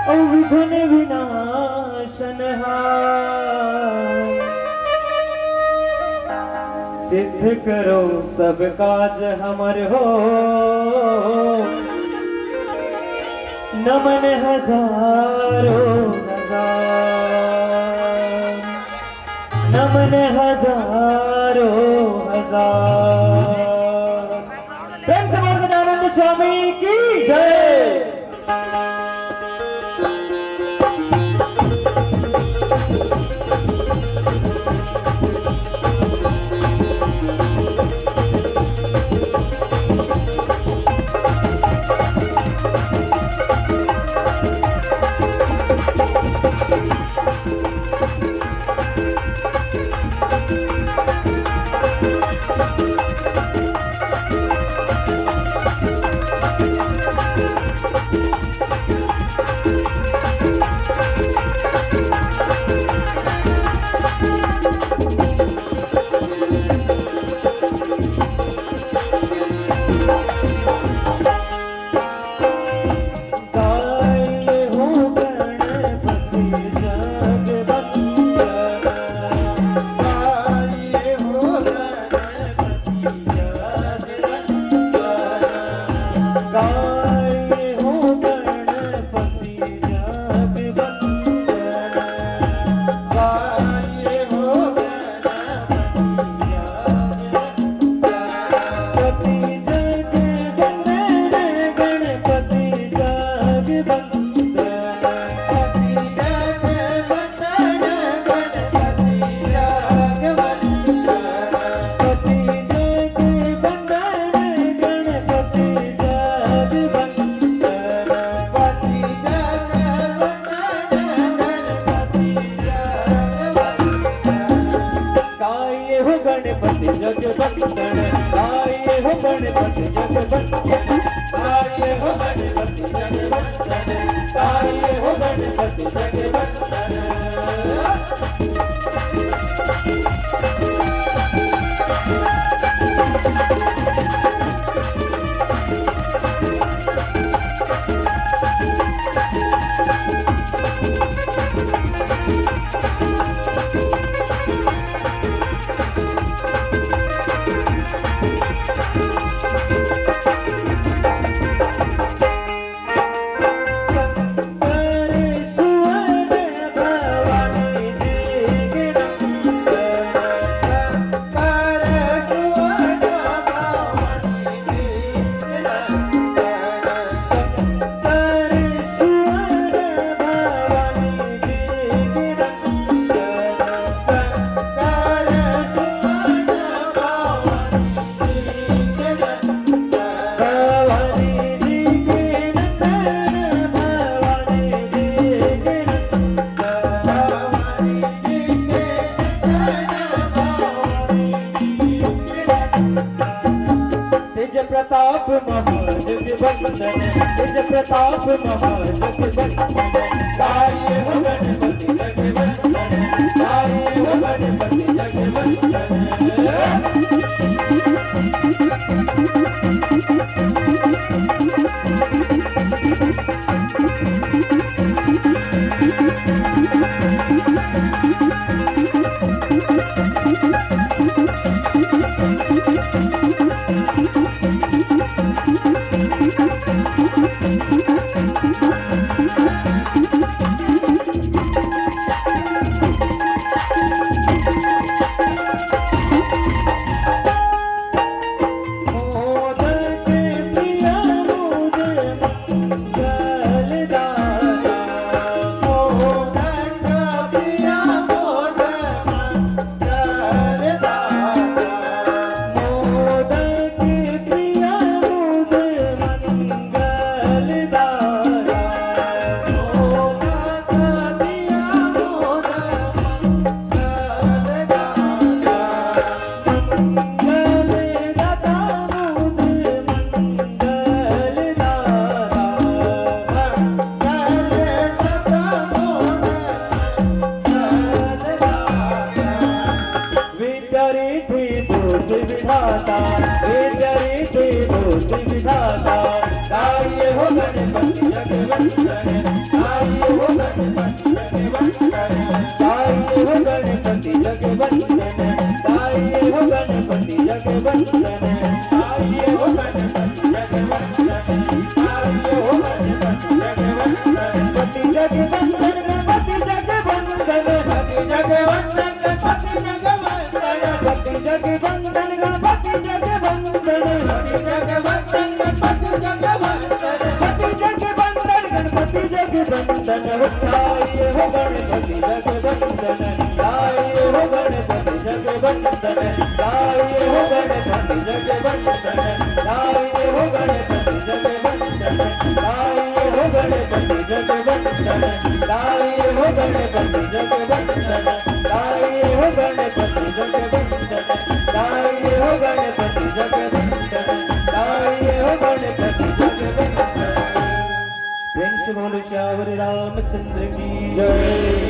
विघ्न विनाशनहार सिद्ध करो सब काज हमर हो। नमन हजारों हजार, नमन हजारों हजार। प्रेम से बोल गजानंद स्वामी की जय। गणपति जगवंदन आए हो गणपति जगवंदन आए हो गणपति जगवंदन आए हो गणपति जगवंदन। प्रताप महाजगवंदन तेज प्रताप महाजगवंदन गाये हो गणपति जगवंदन गाये हो गणपति जगवंदन। जगवंदन लाए हो गणपति जगवंदन लाए हो गणपति जगवंदन लाए हो गणपति जगवंदन लाए हो गणपति जगवंदन लाए हो गणपति जगवंदन लाए हो गणपति जगवंदन लाए हो गणपति जगवंदन लाए हो गणपति जगवंदन लाए हो गणपति जगवंदन। प्रेम से बोलो श्यावर रामचंद्र की जय।